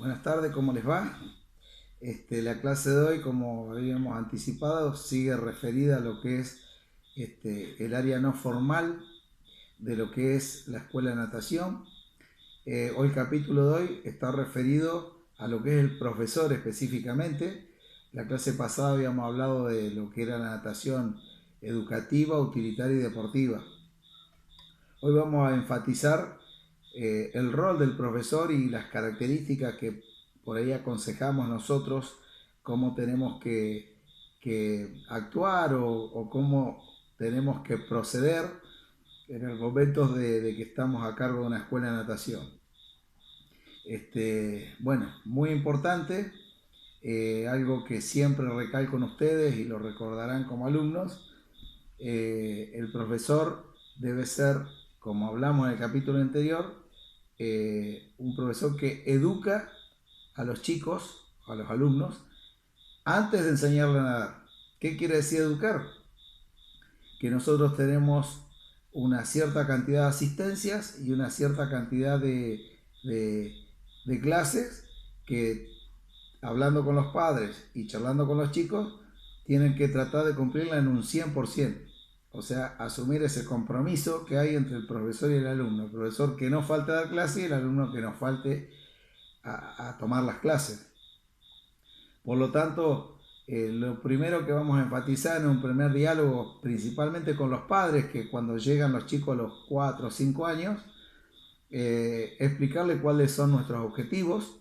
Buenas tardes, ¿cómo les va? La clase de hoy, como habíamos anticipado, sigue referida a lo que es el área no formal de lo que es la escuela de natación. Hoy el capítulo de hoy está referido a lo que es el profesor específicamente. La clase pasada habíamos hablado de lo que era la natación educativa, utilitaria y deportiva. Hoy vamos a enfatizar el rol del profesor y las características que por ahí aconsejamos nosotros, cómo tenemos que actuar o cómo tenemos que proceder en el momento de que estamos a cargo de una escuela de natación. Bueno, muy importante, algo que siempre recalco en ustedes y lo recordarán como alumnos, el profesor debe ser, como hablamos en el capítulo anterior, un profesor que educa a los chicos, a los alumnos, antes de enseñarle a nadar. ¿Qué quiere decir educar? Que nosotros tenemos una cierta cantidad de asistencias y una cierta cantidad de clases que, hablando con los padres y charlando con los chicos, tienen que tratar de cumplirla en un 100%. O sea, asumir ese compromiso que hay entre el profesor y el alumno. El profesor que no falte a dar clase y el alumno que no falte a tomar las clases. Por lo tanto, lo primero que vamos a enfatizar en un primer diálogo, principalmente con los padres, que cuando llegan los chicos a los 4 o 5 años, explicarle cuáles son nuestros objetivos,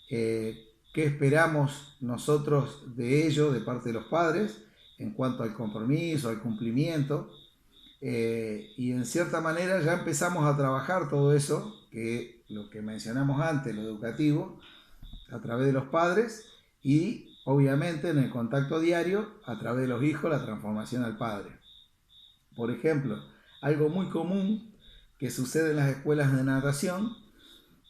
qué esperamos nosotros de ellos, de parte de los padres, en cuanto al compromiso, al cumplimiento, y en cierta manera ya empezamos a trabajar todo eso, que lo que mencionamos antes, lo educativo, a través de los padres y obviamente en el contacto diario a través de los hijos, la transformación al padre. Por ejemplo, algo muy común que sucede en las escuelas de natación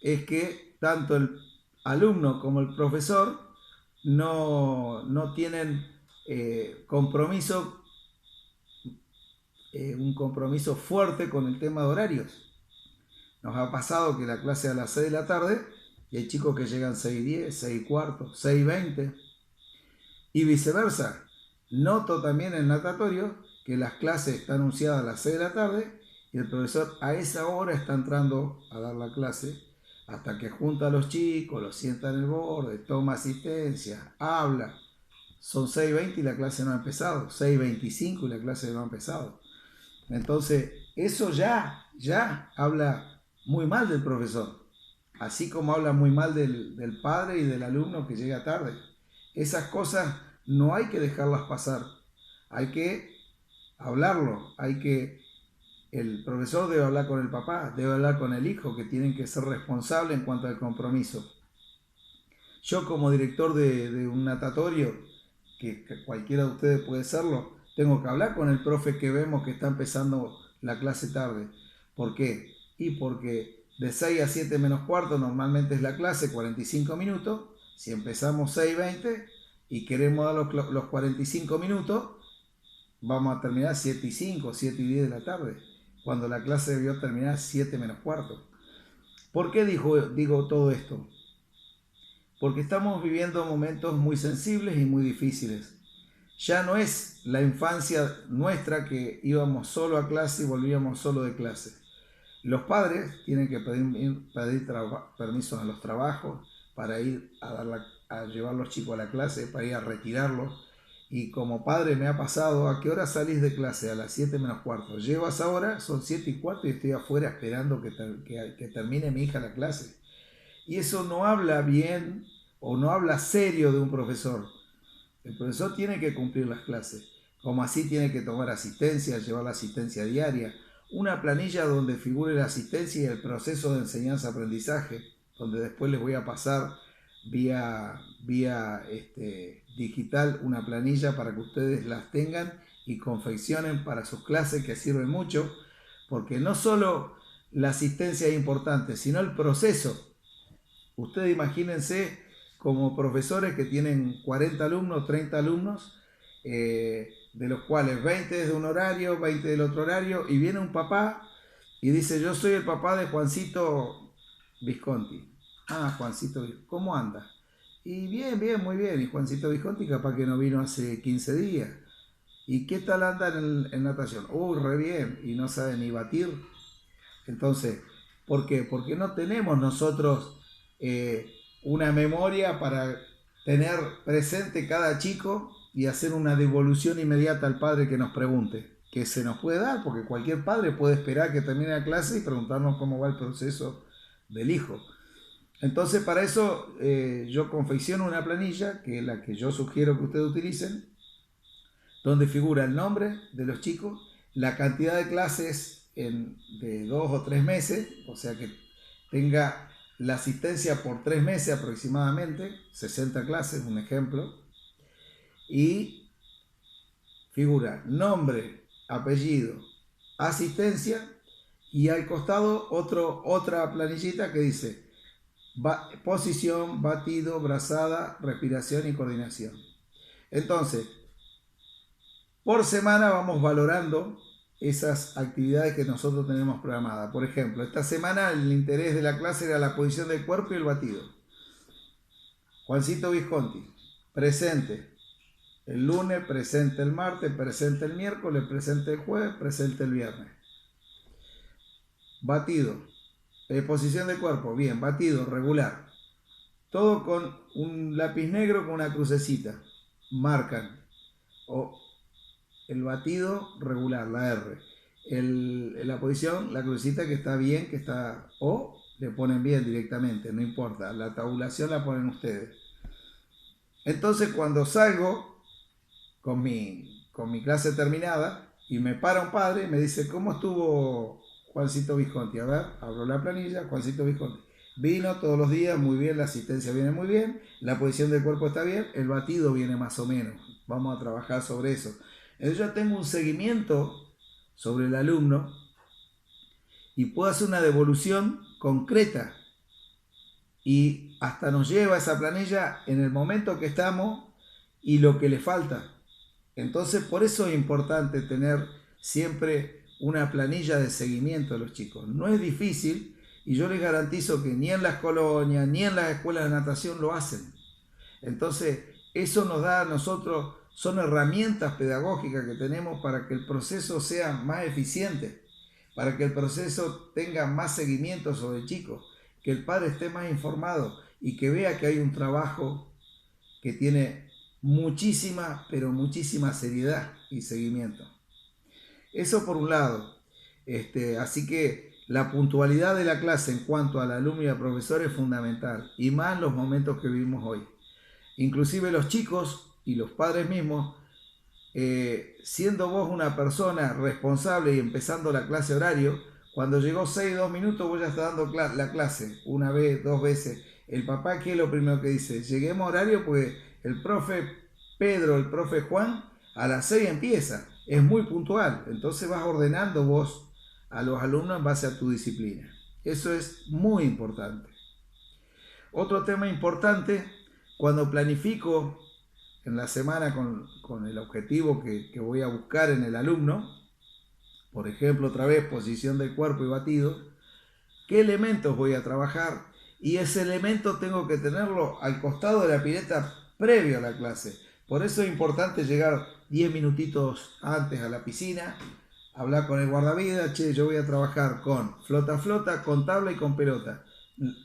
es que tanto el alumno como el profesor no tienen un compromiso fuerte con el tema de horarios. Nos ha pasado que la clase es a las 6 de la tarde y hay chicos que llegan 6:10, 6:15, 6:20 y viceversa. Noto también en el natatorio que las clases están anunciadas a las 6 de la tarde y el profesor a esa hora está entrando a dar la clase hasta que junta a los chicos, los sienta en el borde, toma asistencia, habla. Son 6:20 y la clase no ha empezado, 6:25 y la clase no ha empezado. Entonces, eso ya habla muy mal del profesor, así como habla muy mal del padre y del alumno que llega tarde. Esas cosas no hay que dejarlas pasar, hay que hablarlo, el profesor debe hablar con el papá, debe hablar con el hijo, que tienen que ser responsables en cuanto al compromiso. Yo como director de un natatorio, que cualquiera de ustedes puede serlo, tengo que hablar con el profe que vemos que está empezando la clase tarde. ¿Por qué? Y porque de 6 a 7 menos cuarto normalmente es la clase, 45 minutos. Si empezamos 6:20 y queremos dar los 45 minutos, vamos a terminar 7:05, 7:10 de la tarde, cuando la clase debió terminar 7 menos cuarto. ¿Por qué digo todo esto? Porque estamos viviendo momentos muy sensibles y muy difíciles. Ya no es la infancia nuestra que íbamos solo a clase y volvíamos solo de clase. Los padres tienen que pedir permisos a los trabajos para ir a llevar a los chicos a la clase, para ir a retirarlos. Y como padre me ha pasado, ¿a qué hora salís de clase? A las 7 menos cuarto. Llego a esa hora, son 7:15 y estoy afuera esperando que termine mi hija la clase. Y eso no habla bien o no habla serio de un profesor. El profesor tiene que cumplir las clases, como así tiene que tomar asistencia, llevar la asistencia diaria, una planilla donde figure la asistencia y el proceso de enseñanza-aprendizaje, donde después les voy a pasar vía digital una planilla para que ustedes las tengan y confeccionen para sus clases, que sirven mucho, porque no solo la asistencia es importante, sino el proceso. Ustedes imagínense como profesores que tienen 40 alumnos, 30 alumnos, de los cuales 20 es de un horario, 20 del otro horario, y viene un papá y dice: yo soy el papá de Juancito Visconti. Ah, Juancito, ¿cómo anda? Y bien, bien, muy bien. Y Juancito Visconti capaz que no vino hace 15 días. ¿Y qué tal anda en natación? Re bien. Y no sabe ni batir. Entonces, ¿por qué? Porque no tenemos nosotros una memoria para tener presente cada chico y hacer una devolución inmediata al padre que nos pregunte. Que se nos puede dar, porque cualquier padre puede esperar que termine la clase y preguntarnos cómo va el proceso del hijo. Entonces, para eso yo confecciono una planilla, que es la que yo sugiero que ustedes utilicen, donde figura el nombre de los chicos, la cantidad de clases de 2 o 3 meses, o sea que tenga la asistencia por 3 meses aproximadamente, 60 clases, un ejemplo, y figura nombre, apellido, asistencia, y al costado otra planillita que dice posición, batido, brazada, respiración y coordinación. Entonces, por semana vamos valorando esas actividades que nosotros tenemos programadas. Por ejemplo, esta semana el interés de la clase era la posición del cuerpo y el batido. Juancito Visconti, presente el lunes, presente el martes, presente el miércoles, presente el jueves, presente el viernes. Batido, posición del cuerpo, bien, batido, regular. Todo con un lápiz negro con una crucecita. Marcan. O el batido regular, la R. La posición, la crucecita que está bien, que está... O le ponen bien directamente, no importa. La tabulación la ponen ustedes. Entonces cuando salgo con mi clase terminada y me para un padre y me dice, ¿cómo estuvo Juancito Visconti? A ver, abro la planilla, Juancito Visconti. Vino todos los días, muy bien, la asistencia viene muy bien, la posición del cuerpo está bien, el batido viene más o menos. Vamos a trabajar sobre eso. Entonces yo tengo un seguimiento sobre el alumno y puedo hacer una devolución concreta y hasta nos lleva esa planilla en el momento que estamos y lo que le falta. Entonces por eso es importante tener siempre una planilla de seguimiento de los chicos. No es difícil y yo les garantizo que ni en las colonias ni en las escuelas de natación lo hacen. Entonces eso nos da a nosotros, son herramientas pedagógicas que tenemos para que el proceso sea más eficiente, para que el proceso tenga más seguimiento sobre el chico, que el padre esté más informado y que vea que hay un trabajo que tiene muchísima, pero muchísima seriedad y seguimiento. Eso por un lado. Así que la puntualidad de la clase en cuanto al alumno y al profesor es fundamental, y más en los momentos que vivimos hoy. Inclusive los chicos y los padres mismos, siendo vos una persona responsable y empezando la clase horario, cuando llegó 6, 2 minutos vos ya estás dando la clase, una vez, 2 veces. El papá, ¿qué es lo primero que dice? Lleguemos a horario porque el profe Pedro, el profe Juan, a las 6 empieza. Es muy puntual. Entonces vas ordenando vos a los alumnos en base a tu disciplina. Eso es muy importante. Otro tema importante, cuando planifico en la semana con el objetivo que voy a buscar en el alumno, por ejemplo, otra vez posición del cuerpo y batido, qué elementos voy a trabajar, y ese elemento tengo que tenerlo al costado de la pileta previo a la clase. Por eso es importante llegar 10 minutitos antes a la piscina, hablar con el guardavidas, che, yo voy a trabajar con flota, con tabla y con pelota.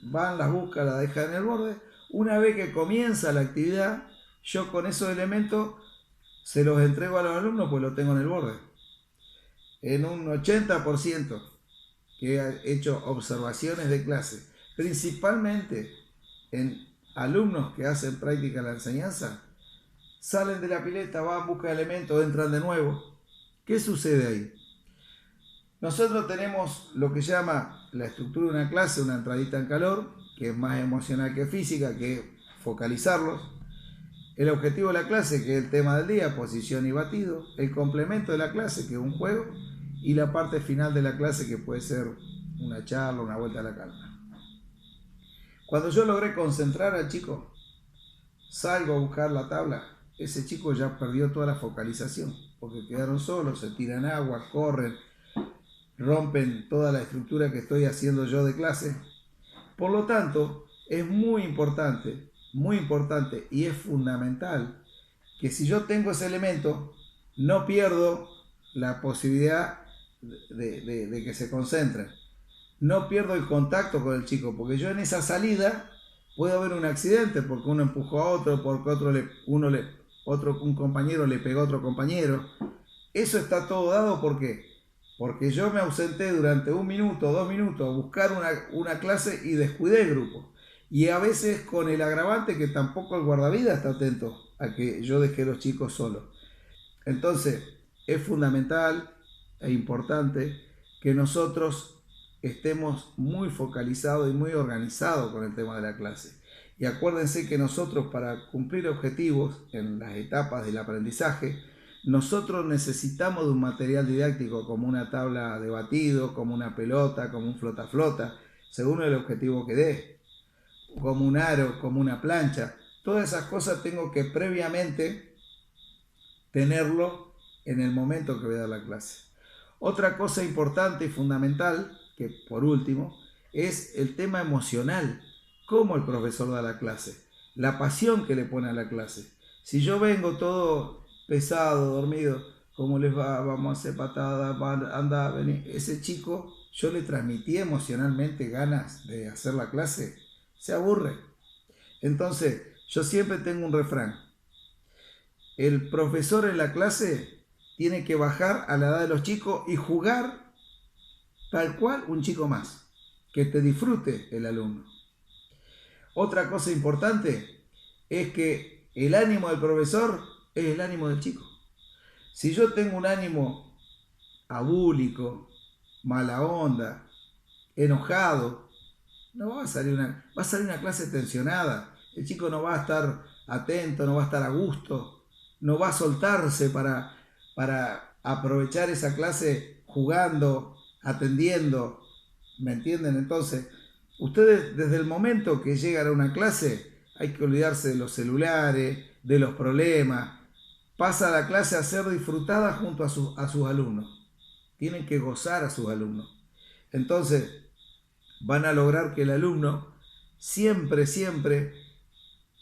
Van, las buscan, las dejan en el borde. Una vez que comienza la actividad, yo con esos elementos se los entrego a los alumnos, pues los tengo en el borde. En un 80% que he hecho observaciones de clase, principalmente en alumnos que hacen práctica la enseñanza, salen de la pileta, van, buscan elementos, entran de nuevo. ¿Qué sucede ahí? Nosotros tenemos lo que llama la estructura de una clase, una entradita en calor, que es más emocional que física, que es focalizarlos. El objetivo de la clase, que es el tema del día, posición y batido. El complemento de la clase, que es un juego. Y la parte final de la clase, que puede ser una charla, una vuelta a la calma. Cuando yo logré concentrar al chico, salgo a buscar la tabla, ese chico ya perdió toda la focalización, porque quedaron solos, se tiran agua, corren, rompen toda la estructura que estoy haciendo yo de clase. Por lo tanto, es muy importante y es fundamental que si yo tengo ese elemento, no pierdo la posibilidad de que se concentren. No pierdo el contacto con el chico, porque yo en esa salida puede haber un accidente, porque uno empujó a otro, porque un compañero le pegó a otro compañero. Eso está todo dado, ¿por qué? Porque yo me ausenté durante 1 minuto, 2 minutos a buscar una clase y descuidé el grupo. Y a veces con el agravante que tampoco el guardavidas está atento a que yo dejé a los chicos solos. Entonces, es fundamental e importante que nosotros estemos muy focalizados y muy organizados con el tema de la clase. Y acuérdense que nosotros, para cumplir objetivos en las etapas del aprendizaje, nosotros necesitamos de un material didáctico como una tabla de batido, como una pelota, como un flota-flota, según el objetivo que dé, como un aro, como una plancha. Todas esas cosas tengo que previamente tenerlo en el momento que voy a dar la clase. Otra cosa importante y fundamental, que por último, es el tema emocional. Cómo el profesor da la clase, la pasión que le pone a la clase. Si yo vengo todo pesado, dormido, ¿cómo les va? Vamos a hacer patadas, anda, vení. Ese chico, yo le transmití emocionalmente ganas de hacer la clase, se aburre. Entonces, yo siempre tengo un refrán. El profesor en la clase tiene que bajar a la edad de los chicos y jugar tal cual un chico más, que te disfrute el alumno. Otra cosa importante es que el ánimo del profesor es el ánimo del chico. Si yo tengo un ánimo abúlico, mala onda, enojado, no va a salir va a salir una clase tensionada. El chico no va a estar atento, no va a estar a gusto, no va a soltarse para aprovechar esa clase jugando, atendiendo. ¿Me entienden? Entonces, ustedes desde el momento que llegan a una clase hay que olvidarse de los celulares, de los problemas. Pasa la clase a ser disfrutada junto a sus alumnos. Tienen que gozar a sus alumnos. Entonces, van a lograr que el alumno siempre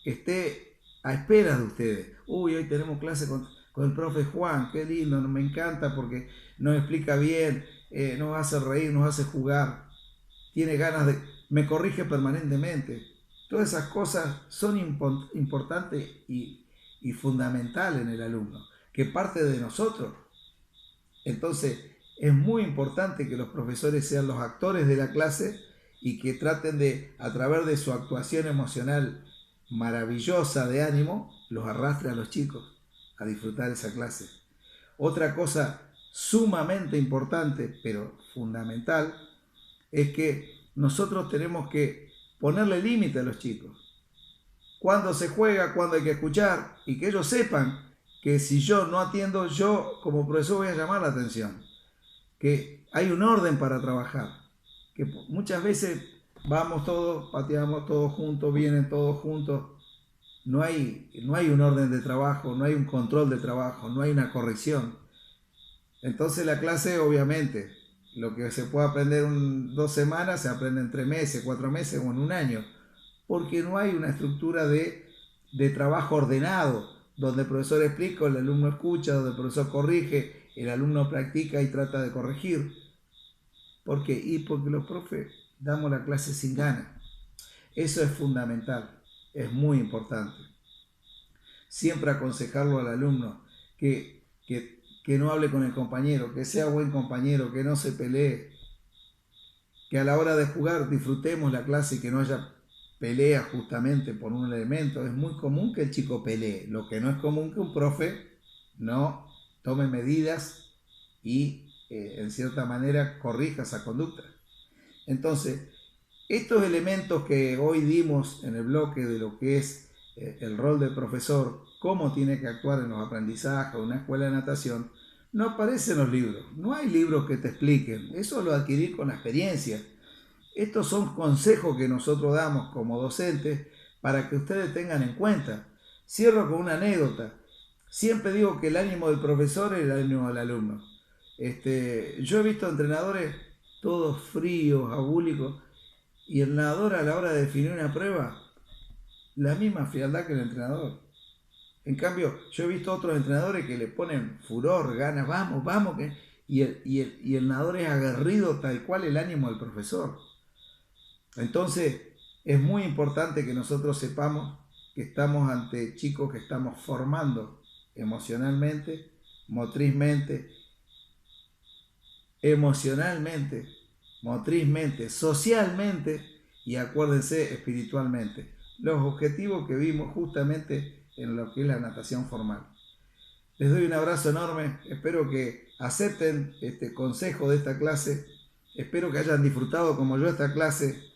esté a espera de ustedes. Uy, hoy tenemos clase con el profe Juan, qué lindo, me encanta porque nos explica bien, nos hace reír, nos hace jugar, tiene ganas me corrige permanentemente. Todas esas cosas son importantes y fundamentales en el alumno, que parte de nosotros. Entonces, es muy importante que los profesores sean los actores de la clase y que traten de, a través de su actuación emocional maravillosa de ánimo, los arrastre a los chicos a disfrutar esa clase. Otra cosa sumamente importante, pero fundamental, es que nosotros tenemos que ponerle límite a los chicos. Cuándo se juega, cuándo hay que escuchar, y que ellos sepan que si yo no atiendo, yo como profesor voy a llamar la atención. Que hay un orden para trabajar. Que muchas veces vamos todos, pateamos todos juntos, vienen todos juntos. No hay un orden de trabajo, no hay un control de trabajo, no hay una corrección. Entonces la clase, obviamente, lo que se puede aprender en 2 semanas, se aprende en 3 meses, 4 meses o en 1 año. Porque no hay una estructura de trabajo ordenado, donde el profesor explica, el alumno escucha, donde el profesor corrige, el alumno practica y trata de corregir. ¿Por qué? Y porque los profes damos la clase sin ganas. Eso es fundamental, es muy importante. Siempre aconsejarlo al alumno que no hable con el compañero, que sea buen compañero, que no se pelee, que a la hora de jugar disfrutemos la clase y que no haya pelea justamente por un elemento. Es muy común que el chico pelee, lo que no es común que un profe no tome medidas y en cierta manera corrija esa conducta. Entonces, estos elementos que hoy dimos en el bloque de lo que es el rol del profesor, cómo tiene que actuar en los aprendizajes o en una escuela de natación, no aparecen en los libros. No hay libros que te expliquen. Eso lo adquirí con la experiencia. Estos son consejos que nosotros damos como docentes para que ustedes tengan en cuenta. Cierro con una anécdota. Siempre digo que el ánimo del profesor es el ánimo del alumno. Yo he visto entrenadores todos fríos, abúlicos, Y el nadador a la hora de definir una prueba, la misma frialdad que el entrenador. En cambio, yo he visto otros entrenadores que le ponen furor, ganas, vamos, vamos, y el nadador es aguerrido tal cual el ánimo del profesor. Entonces, es muy importante que nosotros sepamos que estamos ante chicos que estamos formando emocionalmente, motrizmente, socialmente y acuérdense espiritualmente. Los objetivos que vimos justamente en lo que es la natación formal. Les doy un abrazo enorme, espero que acepten este consejo de esta clase, espero que hayan disfrutado como yo esta clase.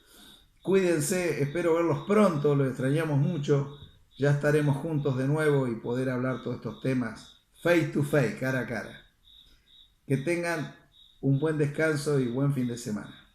Cuídense, espero verlos pronto, los extrañamos mucho, ya estaremos juntos de nuevo y poder hablar todos estos temas face to face, cara a cara. Que tengan un buen descanso y buen fin de semana.